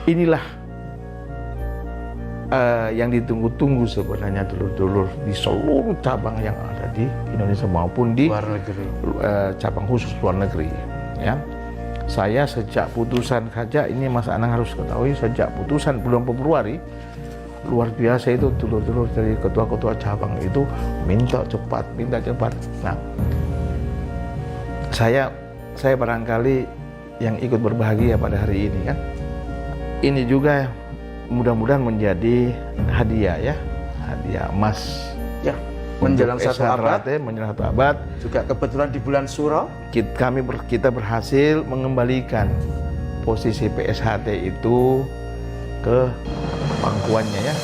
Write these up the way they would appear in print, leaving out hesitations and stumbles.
Inilah yang ditunggu-tunggu sebenarnya dulur-dulur di seluruh cabang yang ada di Indonesia maupun di luar negeri, cabang khusus luar negeri. Ya, saya sejak putusan saja, ini Mas Anang harus ketahui, sejak putusan bulan Februari luar biasa itu dulur-dulur dari ketua-ketua cabang itu minta cepat. Nah, saya barangkali yang ikut berbahagia pada hari ini kan. Ini juga mudah-mudahan menjadi hadiah ya, hadiah emas ya, menjelang untuk satu SH abad. Teratai, menjelang satu abad. Juga kebetulan di bulan Suro Kita berhasil mengembalikan posisi PSHT itu ke pangkuannya ya.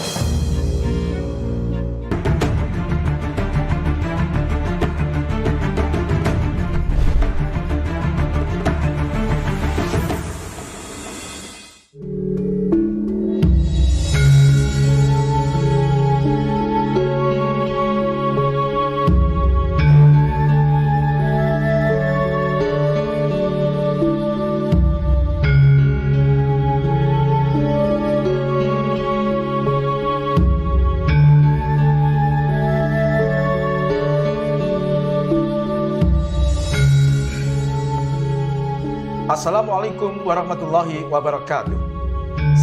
Assalamualaikum warahmatullahi wabarakatuh.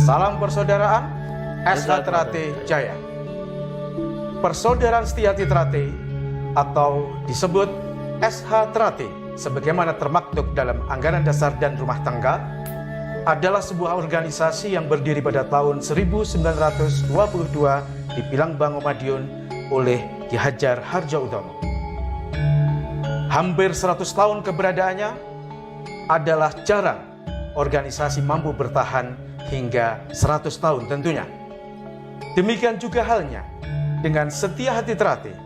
Salam persaudaraan, SH Teratai Jaya. Persaudaraan Setiati Teratai atau disebut SH Teratai sebagaimana termaktub dalam Anggaran Dasar dan Rumah Tangga adalah sebuah organisasi yang berdiri pada tahun 1922 di Pilangbango Madiun oleh Ki Hajar Hardjoatmojo. Hampir 100 tahun keberadaannya adalah jarang organisasi mampu bertahan hingga 100 tahun tentunya. Demikian juga halnya dengan Setia Hati Teratai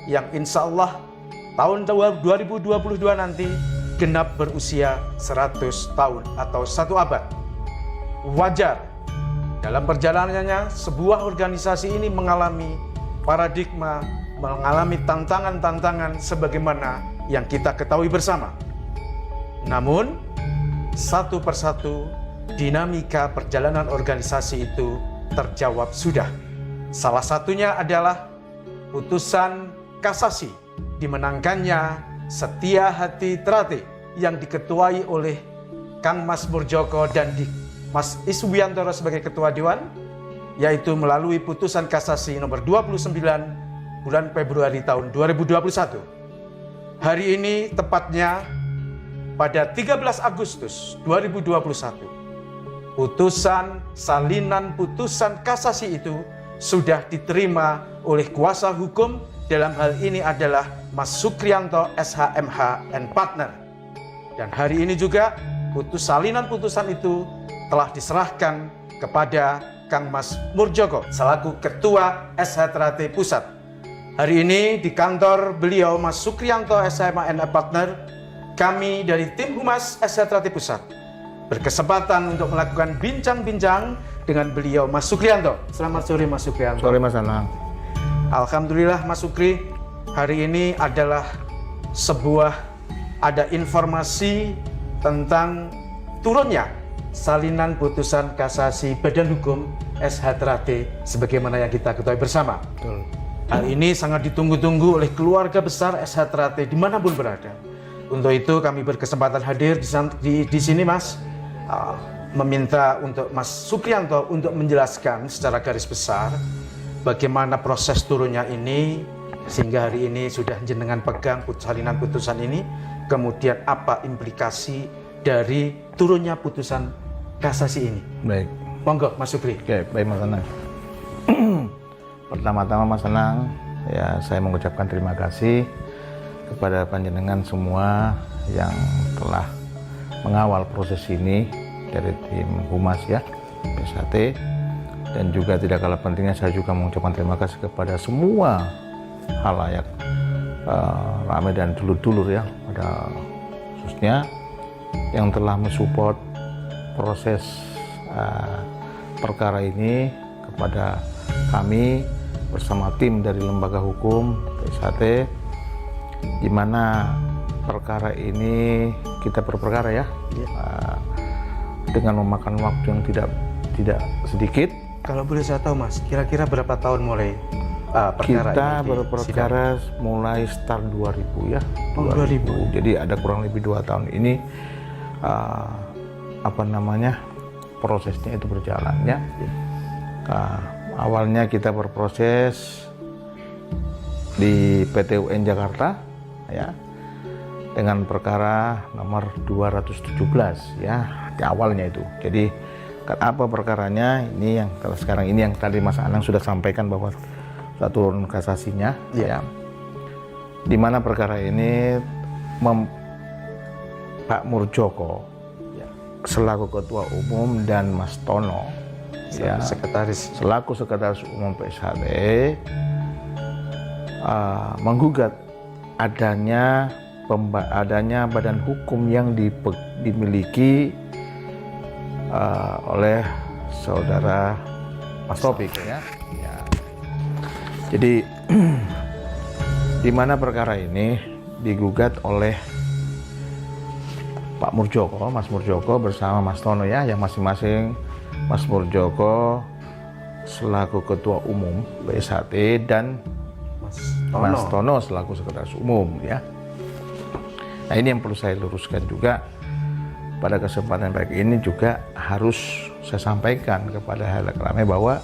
yang insya Allah tahun 2022 nanti genap berusia 100 tahun atau 1 abad. Wajar dalam perjalanannya sebuah organisasi ini mengalami paradigma, mengalami tantangan-tantangan sebagaimana yang kita ketahui bersama. Namun, satu persatu dinamika perjalanan organisasi itu terjawab sudah. Salah satunya adalah putusan kasasi dimenangkannya Setia Hati Teratai yang diketuai oleh Kang Mas Murjoko dan Mas Iswiantoro sebagai Ketua Dewan, yaitu melalui putusan kasasi nomor 29 bulan Februari tahun 2021. Hari ini tepatnya pada 13 Agustus 2021, putusan salinan putusan kasasi itu sudah diterima oleh kuasa hukum, dalam hal ini adalah Mas Sukrianto SHMH and Partner. Dan hari ini juga salinan putusan itu telah diserahkan kepada Kang Mas Murjoko selaku Ketua SH Teratai Pusat. Hari ini di kantor beliau Mas Sukrianto SHMH and Partner, kami dari tim Humas SH Teratai Pusat berkesempatan untuk melakukan bincang-bincang dengan beliau Mas Sukrianto. Selamat sore Mas Sukrianto. Sore Mas Anang. Alhamdulillah Mas Sukri, hari ini adalah ada informasi tentang turunnya salinan putusan kasasi Badan Hukum SH Teratai sebagaimana yang kita ketahui bersama. Betul. Hal ini sangat ditunggu-tunggu oleh keluarga besar SH Teratai dimanapun berada. Untuk itu kami berkesempatan hadir di sini Mas, meminta untuk Mas Sukrianto untuk menjelaskan secara garis besar bagaimana proses turunnya ini, sehingga hari ini sudah jenengan pegang salinan putusan ini, kemudian apa implikasi dari turunnya putusan kasasi ini. Baik. Monggo Mas Sukri. Oke, baik Mas Anang. Pertama-tama Mas Anang, ya saya mengucapkan terima kasih kepada panjenengan semua yang telah mengawal proses ini dari tim Humas ya, PSHT, dan juga tidak kalah pentingnya saya juga mengucapkan terima kasih kepada semua halayak ramai dan dulur-dulur ya, pada khususnya yang telah mensupport proses perkara ini kepada kami bersama tim dari lembaga hukum PSHT, di mana perkara ini kita berperkara ya, dengan memakan waktu yang tidak tidak sedikit. Kalau boleh saya tahu Mas, kira-kira berapa tahun mulai perkara Kita ini berperkara mulai start 2000 ya. Oh, 2000. Jadi ada kurang lebih 2 tahun ini prosesnya itu berjalan ya. Awalnya kita berproses di PT UN Jakarta ya dengan perkara nomor 217 ya di awalnya itu. Jadi apa perkaranya ini yang kalau sekarang ini yang tadi Mas Anang sudah sampaikan bahwa sudah turun kasasinya ya. Di mana perkara ini Pak Murjoko ya, selaku Ketua Umum dan Mas Tono ya, selaku Sekretaris Umum PSHT menggugat adanya badan hukum yang dimiliki oleh saudara Mas Taufik ya. Jadi di mana perkara ini digugat oleh Pak Murjoko, Mas Murjoko bersama Mas Tono ya, yang masing-masing Mas Murjoko selaku Ketua Umum BSHT dan Mas Tono selaku Sekretaris Umum ya. Nah ini yang perlu saya luruskan juga pada kesempatan baik ini juga harus saya sampaikan kepada halayak ramai bahwa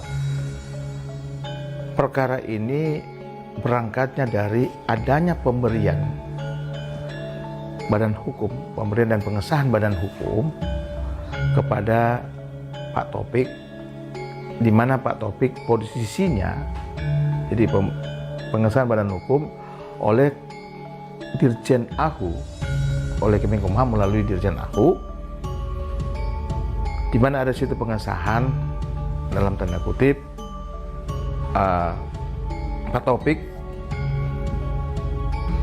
perkara ini berangkatnya dari adanya pemberian badan hukum, pemberian dan pengesahan badan hukum kepada Pak Taufik, di mana Pak Taufik posisinya jadi pengesahan badan hukum oleh Dirjen AHU, oleh Kemenkumham melalui Dirjen AHU, di mana ada situ pengesahan dalam tanda kutip Pak Taufik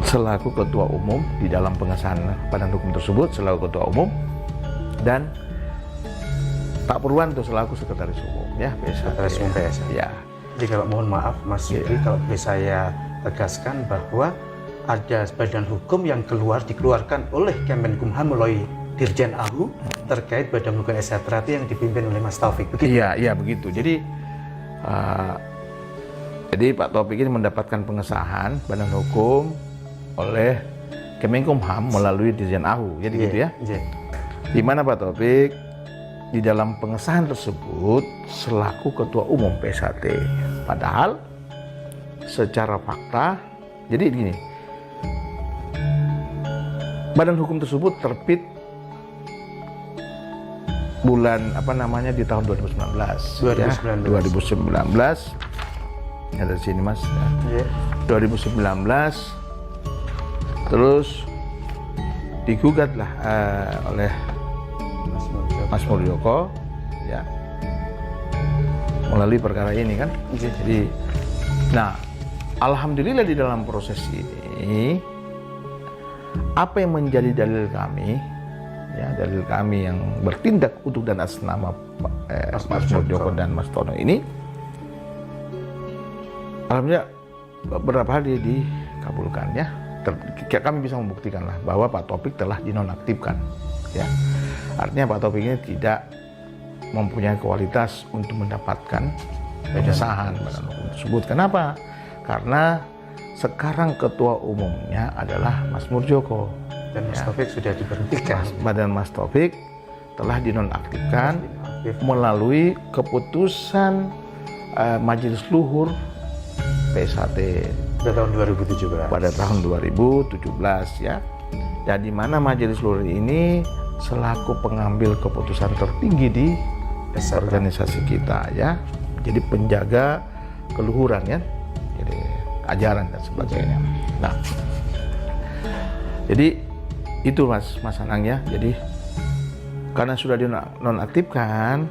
selaku Ketua Umum di dalam pengesahan badan hukum tersebut selaku Ketua Umum dan Pak Purwanto selaku Sekretaris Umum ya Sekretaris Umum PSHT. Ya. Jadi kalau mohon maaf Mas Yudri, kalau boleh saya tegaskan bahwa ada badan hukum yang dikeluarkan oleh Kemenkumham melalui Dirjen AHU terkait badan hukum SHT yang dipimpin oleh Mas Taufik. Begitu? Iya begitu. Jadi Pak Taufik ini mendapatkan pengesahan badan hukum oleh Kemenkumham melalui Dirjen AHU, jadi gitu ya. Di mana Pak Taufik di dalam pengesahan tersebut selaku Ketua Umum PSHT. Padahal secara fakta, jadi gini, badan hukum tersebut terbit bulan di tahun 2019. 2019. Ada di sini Mas. 2019 terus digugatlah oleh Mas Murjoko ya melalui perkara ini kan. Jadi nah alhamdulillah di dalam proses ini apa yang menjadi dalil kami ya, dalil kami yang bertindak untuk dan atas nama Mas Murjoko dan Mas Tono ini, alhamdulillah beberapa hal dikabulkan ya. Kami bisa membuktikanlah bahwa Pak Taufik telah dinonaktifkan ya. Artinya Pak Taufik ini tidak mempunyai kualitas untuk mendapatkan pengesahan badan hukum tersebut. Kenapa? Karena sekarang ketua umumnya adalah Mas Murjoko dan Mas Taufik sudah diberhentikan. Badan Mas Taufik telah dinonaktifkan melalui keputusan Majelis Luhur PSHT pada tahun 2017. Pada tahun 2017 ya. Dan di mana Majelis Luhur ini selaku pengambil keputusan tertinggi di organisasi kita ya. Jadi penjaga keluhuran ya. Jadi ajaran dan sebagainya. Nah. Jadi itu Mas Anang ya. Jadi karena sudah dinonaktifkan,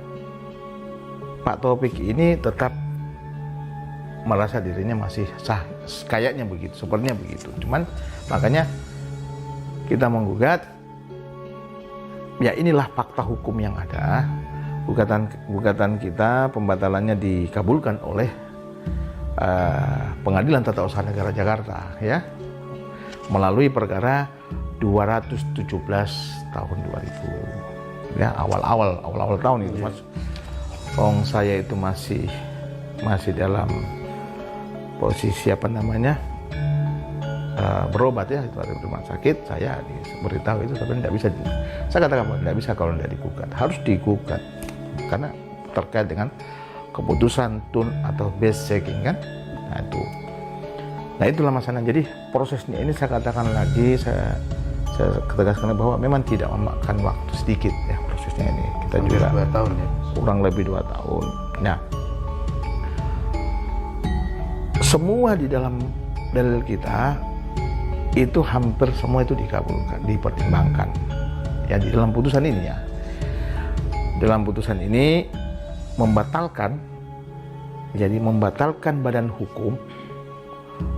Pak Taufik ini tetap merasa dirinya masih sah, kayaknya begitu, sepertinya begitu. Cuman makanya kita menggugat, ya inilah fakta hukum yang ada. Gugatan kita pembatalannya dikabulkan oleh Pengadilan Tata Usaha Negara Jakarta ya, melalui perkara 217 tahun 2000 ya, awal-awal tahun itu Mas. saya itu masih dalam posisi berobat ya, itu ada di rumah sakit. Saya diberitahu itu, tapi tidak bisa. Saya katakan tidak bisa kalau tidak digugat, harus digugat karena terkait dengan keputusan tun atau base checking kan. Nah itulah masalah. Jadi prosesnya ini saya katakan lagi, saya tegaskan bahwa memang tidak memakan waktu sedikit ya prosesnya ini. Kita hampir juga 2 tahun ya. Kurang lebih 2 tahun. Nah, semua di dalam dalil kita itu hampir semua itu dikabulkan, dipertimbangkan ya di dalam putusan ini ya. Dalam putusan ini membatalkan badan hukum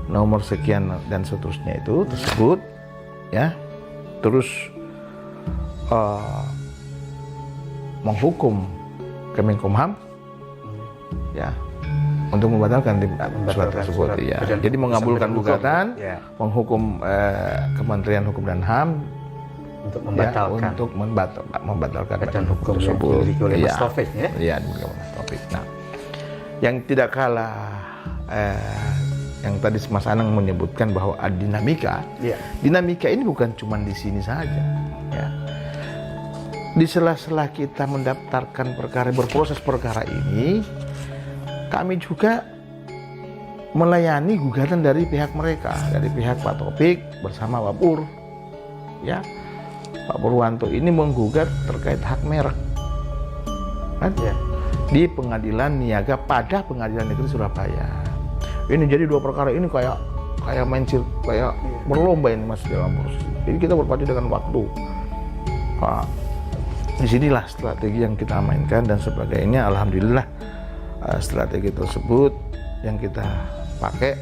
nomor sekian dan seterusnya itu tersebut ya, terus menghukum Kemenkumham ya untuk membatalkan surat tersebut ya. Jadi mengabulkan gugatan, ya. Menghukum Kementerian Hukum dan HAM untuk membatalkan, ya, untuk membatalkan badan hukum tersebut yang dimiliki oleh Mas Taufik ya. Iya, dimiliki oleh Mas Taufik. Nah, yang tidak kalah yang tadi Mas Anang menyebutkan bahwa ada dinamika. Ya. Dinamika ini bukan cuma di sini saja ya. Di sela-sela kita mendaftarkan perkara, berproses perkara ini, kami juga melayani gugatan dari pihak mereka, dari pihak Pak Taufik bersama Pak Pur. Ya, Pak Purwanto ini menggugat terkait hak merek, kan? Ya. Di Pengadilan Niaga pada Pengadilan Negeri Surabaya. Ini jadi 2 perkara ini kayak kayak berlomba ini Mas dalam proses. Jadi kita berpacu dengan waktu. Pak, disinilah strategi yang kita mainkan dan sebagainya. Alhamdulillah. Strategi tersebut yang kita pakai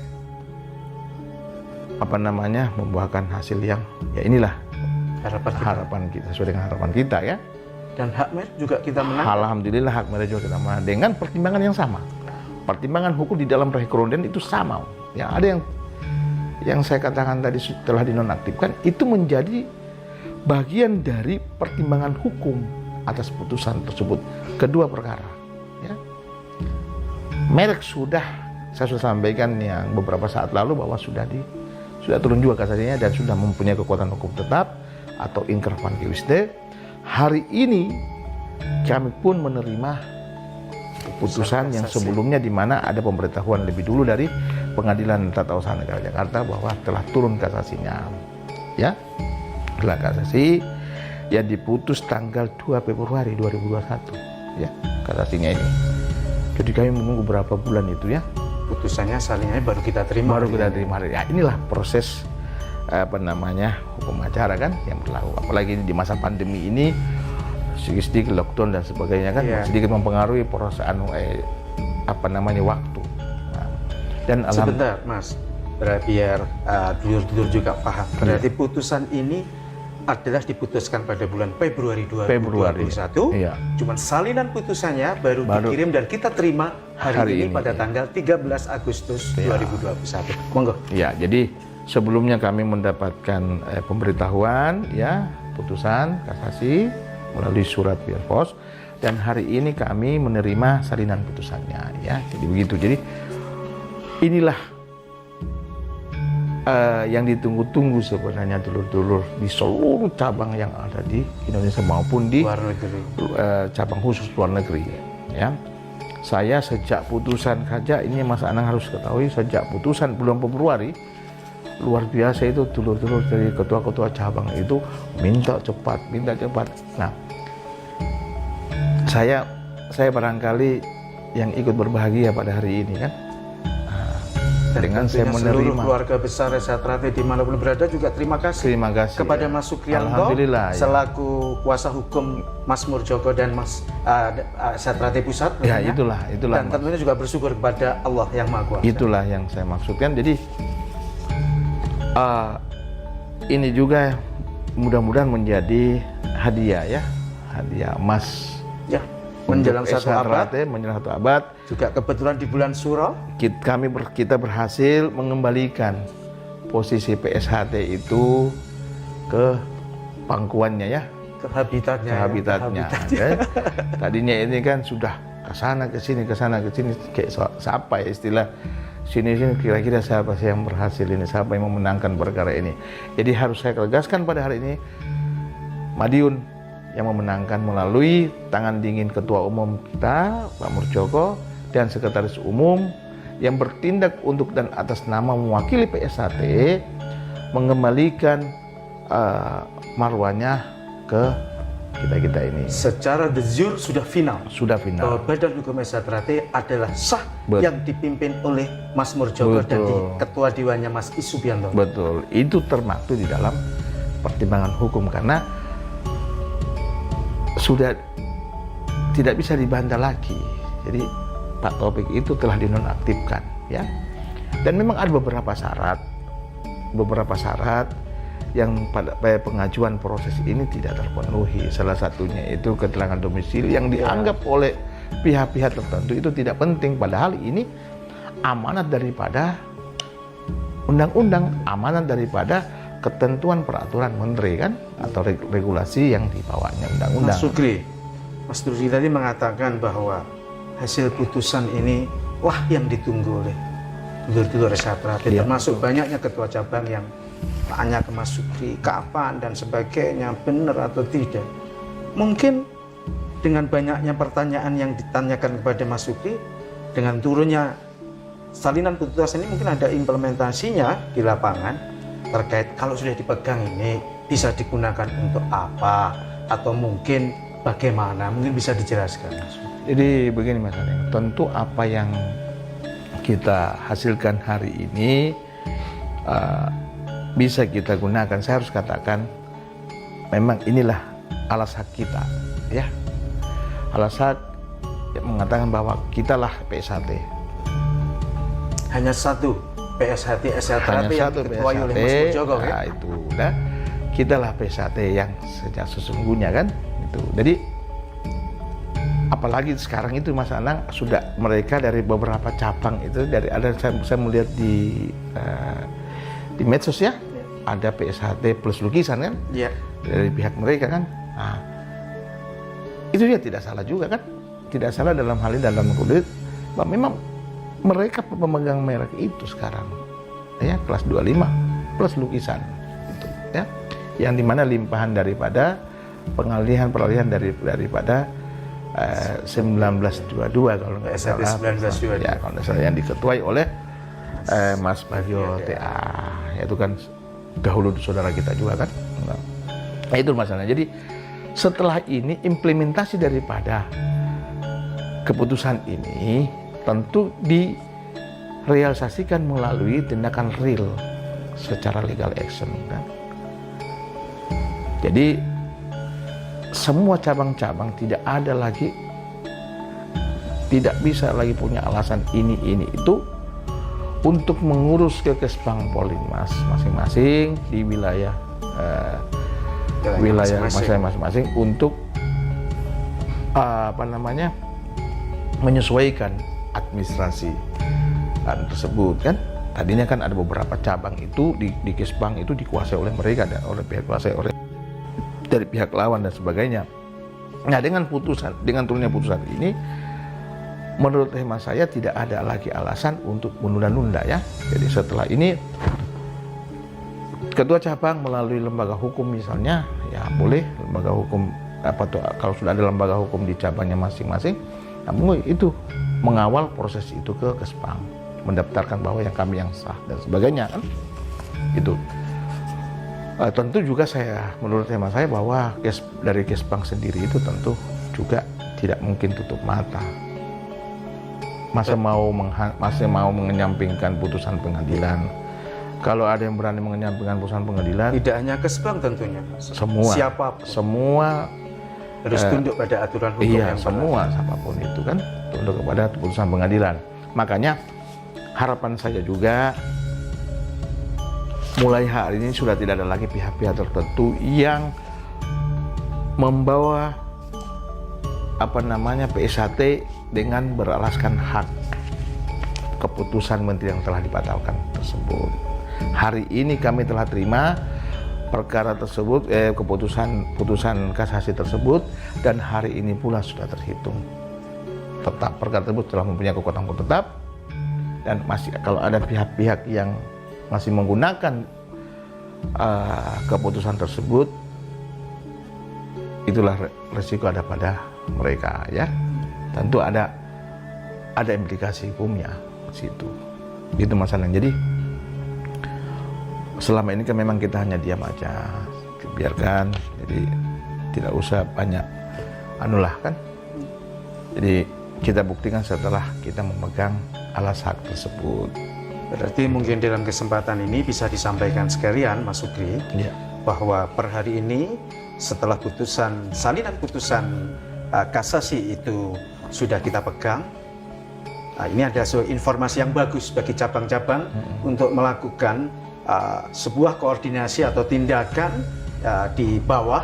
membuahkan hasil yang ya inilah harapan kita sesuai dengan harapan kita ya. Dan hak merek juga kita menang. Alhamdulillah hak merek juga kita menang dengan pertimbangan yang sama. Pertimbangan hukum di dalam rekonden itu sama. Ya, ada yang saya katakan tadi setelah dinonaktifkan itu menjadi bagian dari pertimbangan hukum atas putusan tersebut kedua perkara. Ya. Merek saya sudah sampaikan yang beberapa saat lalu bahwa sudah turun juga kasasinya dan sudah mempunyai kekuatan hukum tetap atau ingkrah panque wisde. Hari ini kami pun menerima putusan yang sebelumnya di mana ada pemberitahuan lebih dulu dari Pengadilan Tata Usaha Negara Jakarta bahwa telah turun kasasinya. Ya, telah kasasi yang diputus tanggal 2 Februari 2021 ya kasasinya ini. Jadi kami menunggu berapa bulan itu ya. Putusannya salingannya baru kita terima. Ya, inilah proses hukum acara kan yang berlaku. Apalagi di masa pandemi ini sedikit lockdown dan sebagainya kan sedikit mempengaruhi proses waktu. Nah, dan sebentar Mas, biar dulur-dulur juga paham. Berarti putusan ini adalah diputuskan pada bulan Februari 2021. Iya. Cuman salinan putusannya baru dikirim dan kita terima hari ini pada tanggal 13 Agustus 2021. Monggo. Ya, jadi sebelumnya kami mendapatkan pemberitahuan ya putusan kasasi melalui surat via pos dan hari ini kami menerima salinan putusannya ya. Jadi begitu. Jadi inilah yang ditunggu-tunggu sebenarnya dulur-dulur di seluruh cabang yang ada di Indonesia maupun di luar negeri, cabang khusus luar negeri ya. Saya sejak putusan saja ini Mas Anang harus ketahui, sejak putusan bulan Februari luar biasa itu dulur-dulur dari ketua-ketua cabang itu minta cepat. Nah, saya barangkali yang ikut berbahagia pada hari ini kan. Dengan saya menerima seluruh keluarga besar Satrate dimanapun berada juga terima kasih kepada Mas Sukriyanto selaku kuasa hukum Mas Murjoko dan Mas Satrate Pusat ya, itulah dan tentunya juga bersyukur kepada Allah yang Maha Kuasa. Itulah yang saya maksudkan. Jadi ini juga mudah-mudahan menjadi hadiah emas ya menjelang satu abad. Juga kebetulan di bulan Suro kita berhasil mengembalikan posisi PSHT itu ke pangkuannya ya, ke habitatnya. Ya. Tadinya ini kan sudah ke sana ke sini kayak siapa ya istilah sini kira-kira siapa sih yang berhasil ini, siapa yang memenangkan perkara ini. Jadi harus saya tegaskan pada hari ini, Madiun yang memenangkan melalui tangan dingin Ketua Umum kita Pak Murjoko dan Sekretaris Umum yang bertindak untuk dan atas nama mewakili PSHT mengembalikan marwahnya ke kita ini. Secara de jure sudah final. Bahwa Badan Hukum SH adalah sah yang dipimpin oleh Mas Murjoko dan Ketua Dewannya Mas Isubianto. Betul, itu termaktub di dalam pertimbangan hukum karena sudah tidak bisa dibantah lagi. Jadi Pak Taufik itu telah dinonaktifkan, ya. Dan memang ada beberapa syarat yang pada pengajuan proses ini tidak terpenuhi. Salah satunya itu keterangan domisili yang dianggap oleh pihak-pihak tertentu itu tidak penting, padahal ini amanat daripada undang-undang, amanat daripada ketentuan peraturan menteri kan, atau regulasi yang dibawanya undang-undang. Mas Durdi tadi mengatakan bahwa hasil putusan ini yang ditunggu oleh dulur-dulur SH, termasuk banyaknya ketua cabang yang tanya ke Mas Sukri kapan dan sebagainya, benar atau tidak. Mungkin dengan banyaknya pertanyaan yang ditanyakan kepada Mas Sukri, dengan turunnya salinan putusan ini mungkin ada implementasinya di lapangan terkait kalau sudah dipegang ini bisa digunakan untuk apa atau mungkin bagaimana, mungkin bisa dijelaskan Mas. Jadi begini Mas Aneng, tentu apa yang kita hasilkan hari ini bisa kita gunakan. Saya harus katakan memang inilah alas hak kita, ya. Alas hak yang mengatakan bahwa kitalah PSHT. Hanya satu PSHT yang diketuai oleh Mas Murjoko, nah, itu udah kitalah PSHT yang sesungguhnya kan itu. Jadi apalagi sekarang itu Mas Anang sudah mereka dari beberapa cabang itu dari ada saya melihat di medsos ya, ada PSHT plus lukisan kan, dari pihak mereka kan. Nah, itu dia tidak salah juga kan, tidak salah dalam hal ini dalam kode bahwa memang mereka pemegang merek itu sekarang, ya kelas 25 plus lukisan, itu, ya, yang dimana limpahan daripada peralihan daripada 1922 kalau nggak salah, 1922 ya kalau nggak salah yang diketuai oleh Mas Bagio TA, yaitu kan dahulu saudara kita juga kan. Nah, itu masalahnya. Jadi setelah ini implementasi daripada keputusan ini tentu direalisasikan melalui tindakan real secara legal action kan. Jadi semua cabang-cabang tidak bisa lagi punya alasan ini itu untuk mengurus ke Kesbang Polinmas masing-masing di wilayah masing-masing untuk menyesuaikan administrasi tersebut kan. Tadinya kan ada beberapa cabang itu di Kesbang itu dikuasai oleh mereka dan oleh dari pihak lawan dan sebagainya. Nah, dengan turunnya putusan ini, menurut hemat saya tidak ada lagi alasan untuk menunda-nunda ya. Jadi setelah ini ketua cabang melalui lembaga hukum misalnya, ya boleh lembaga hukum kalau sudah ada lembaga hukum di cabangnya masing-masing, namun itu mengawal proses itu ke Kesbang, mendaftarkan bahwa yang kami yang sah dan sebagainya kan. Itu tentu juga menurut hemat saya bahwa dari Kesbang sendiri itu tentu juga tidak mungkin tutup mata. Masih mau menyampingkan putusan pengadilan. Kalau ada yang berani menyampingkan putusan pengadilan, tidak hanya Kesbang tentunya, semua harus tunduk pada aturan hukum yang siapapun itu kan tunduk kepada putusan pengadilan. Makanya harapan saya juga mulai hari ini sudah tidak ada lagi pihak-pihak tertentu yang membawa PSHT dengan beralaskan hak keputusan menteri yang telah dibatalkan tersebut. Hari ini kami telah terima perkara tersebut, putusan kasasi tersebut, dan hari ini pula sudah terhitung. tetap, perkara tersebut telah mempunyai kekuatan hukum tetap, dan masih kalau ada pihak-pihak yang masih menggunakan keputusan tersebut, itulah resiko ada pada mereka ya. Tentu ada implikasi hukumnya di situ. Itu masalahnya. Jadi selama ini kan memang kita hanya diam aja, biarkan. Jadi tidak usah banyak anulah kan. Jadi kita buktikan setelah kita memegang alas hak tersebut. Berarti mungkin dalam kesempatan ini bisa disampaikan sekalian, Mas Sukri, Ya. bahwa per hari ini setelah salinan putusan kasasi itu sudah kita pegang, ini ada informasi yang bagus bagi cabang-cabang untuk melakukan sebuah koordinasi atau tindakan di bawah,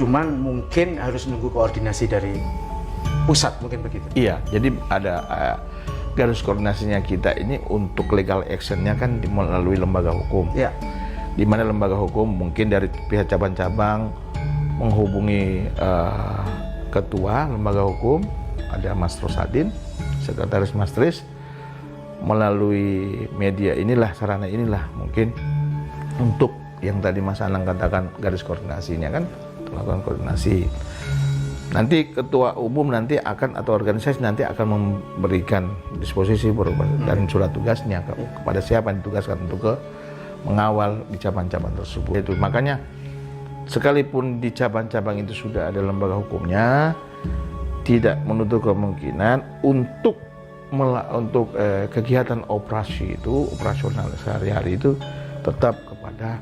cuman mungkin harus nunggu koordinasi dari pusat, mungkin begitu. Iya, jadi ada garis koordinasinya kita ini untuk legal actionnya kan melalui lembaga hukum. Ya. Di mana lembaga hukum mungkin dari pihak cabang-cabang menghubungi ketua lembaga hukum, ada Mas Rosadin, sekretaris Mas Tris, melalui media inilah, sarana inilah mungkin untuk yang tadi Mas Anang katakan garis koordinasinya kan, melakukan koordinasi. Nanti ketua umum nanti akan atau organisasi nanti akan memberikan disposisi dan surat tugasnya kepada siapa yang ditugaskan untuk mengawal di cabang-cabang tersebut. Itu makanya sekalipun di cabang-cabang itu sudah ada lembaga hukumnya, tidak menutup kemungkinan untuk kegiatan operasi itu, operasional sehari-hari itu tetap kepada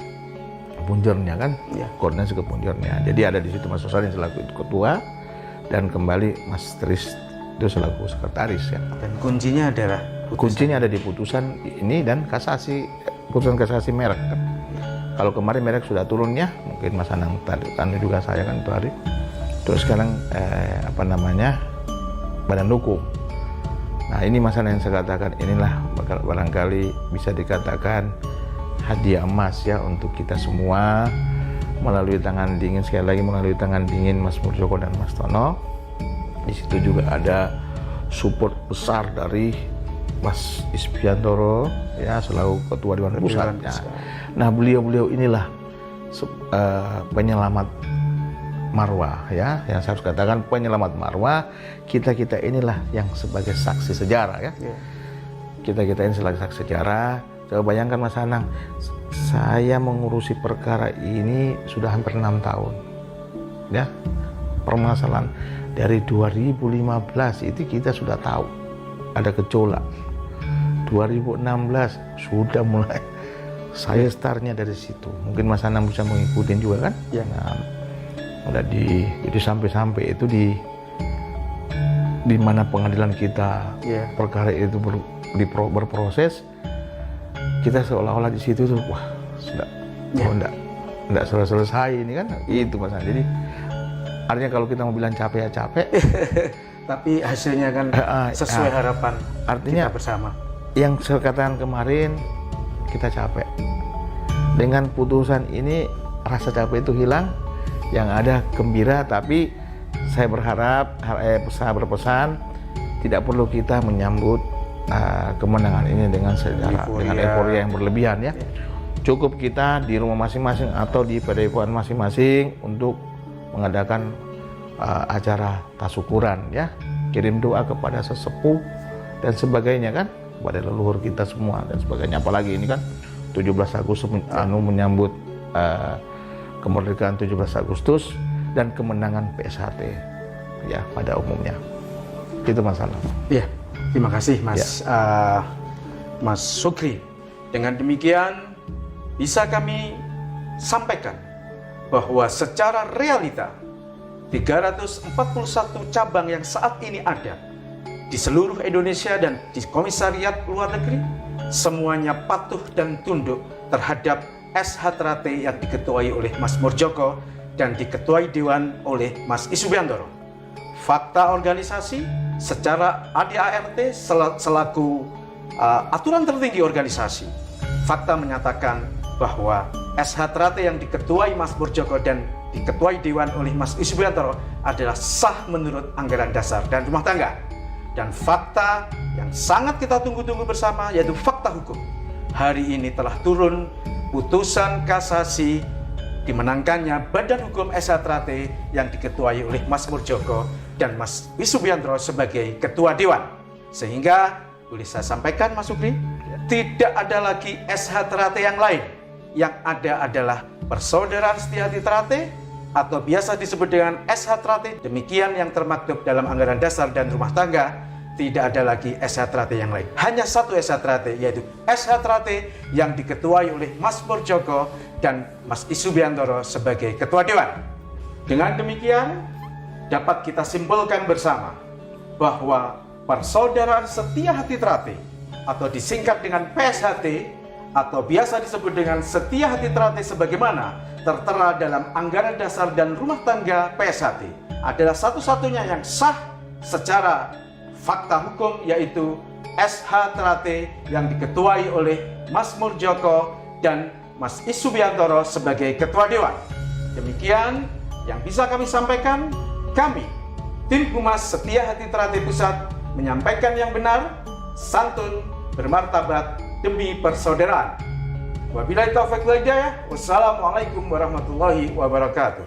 punjernya kan, Ya. koordinasi ke punjernya. Jadi ada di situ Mas Rosadin selaku ketua dan kembali Mas Tris itu selaku sekretaris ya. Dan kuncinya adalah Kuncinya ada di putusan ini dan kasasi, putusan kasasi merek kan. Kalau kemarin merek sudah turun ya, mungkin Mas Anang tadi kan juga saya kan itu hari. Terus sekarang badan hukum. Nah ini masalah yang saya katakan, inilah barangkali bisa dikatakan hadiah emas ya untuk kita semua, melalui tangan dingin, sekali lagi melalui tangan dingin Mas Murjoko dan Mas Tono. Di situ juga ada support besar dari Mas Isbiantoro ya, selaku ketua Dewan Pusat ya. Nah beliau inilah penyelamat marwah ya, yang saya harus katakan penyelamat marwah. Kita inilah yang sebagai saksi sejarah ya. Kita ini sebagai saksi sejarah. Coba bayangkan Mas Anang, saya mengurusi perkara ini sudah hampir 6 tahun ya. Permasalahan dari 2015 itu kita sudah tahu ada gejolak. 2016 sudah mulai, saya startnya dari situ. Mungkin Mas Anang bisa mengikuti juga kan ya. Nah, udah jadi sampai itu di mana pengadilan kita ya. Perkara itu berproses, kita seolah-olah di situ tuh wah sudah enggak selesai ini kan, itu Mas. Jadi artinya kalau kita mau bilang capek ya capek tapi hasilnya kan sesuai harapan artinya kita bersama. Yang saya katakan kemarin, kita capek dengan putusan ini, rasa capek itu hilang, yang ada gembira. Tapi saya berharap, saya berpesan tidak perlu kita menyambut kemenangan ini dengan euforia yang berlebihan ya. Cukup kita di rumah masing-masing atau di padepokan masing-masing untuk mengadakan acara tasyukuran ya, kirim doa kepada sesepuh dan sebagainya kan, kepada leluhur kita semua dan sebagainya. Apalagi ini kan 17 Agustus menyambut kemerdekaan 17 Agustus dan kemenangan PSHT ya pada umumnya. Itu masalah. Iya, terima kasih Mas Mas Sukri. Dengan demikian bisa kami sampaikan bahwa secara realita 341 cabang yang saat ini ada di seluruh Indonesia dan di komisariat luar negeri, semuanya patuh dan tunduk terhadap SH Trate yang diketuai oleh Mas Murjoko dan diketuai Dewan oleh Mas Isbiantoro. Fakta organisasi secara ADART selaku aturan tertinggi organisasi, fakta menyatakan bahwa SH Trate yang diketuai Mas Murjoko dan diketuai Dewan oleh Mas Isbiantoro adalah sah menurut anggaran dasar dan rumah tangga. Dan fakta yang sangat kita tunggu-tunggu bersama yaitu fakta hukum. Hari ini telah turun putusan kasasi dimenangkannya Badan Hukum SH Trate yang diketuai oleh Mas Murjoko dan Mas Wisubiantoro sebagai Ketua Dewan. Sehingga boleh saya sampaikan Mas Sukri, tidak ada lagi SH Trate yang lain. Yang ada adalah Persaudaraan Setiahati Trate atau biasa disebut dengan SH Trate. Demikian yang termaktub dalam Anggaran Dasar dan Rumah Tangga. Tidak ada lagi SH Trate yang lain. Hanya satu SH Trate, yaitu SH Trate yang diketuai oleh Mas Murjoko dan Mas Wisubiantoro sebagai Ketua Dewan. Dengan demikian, dapat kita simpulkan bersama bahwa Persaudaraan Setiahati Trate atau disingkat dengan PSHT atau biasa disebut dengan Setiahati Trate sebagaimana tertera dalam Anggaran Dasar dan Rumah Tangga PSHT adalah satu-satunya yang sah secara fakta hukum, yaitu SH Trate yang diketuai oleh Mas Murjoko dan Mas Wisubiantoro sebagai Ketua Dewan. Demikian yang bisa kami sampaikan. Kami, tim Humas Setiahati Trate Pusat, menyampaikan yang benar, santun, bermartabat, demi persaudaraan. Wabillahi taufiq wal hidayah. Wassalamualaikum warahmatullahi wabarakatuh.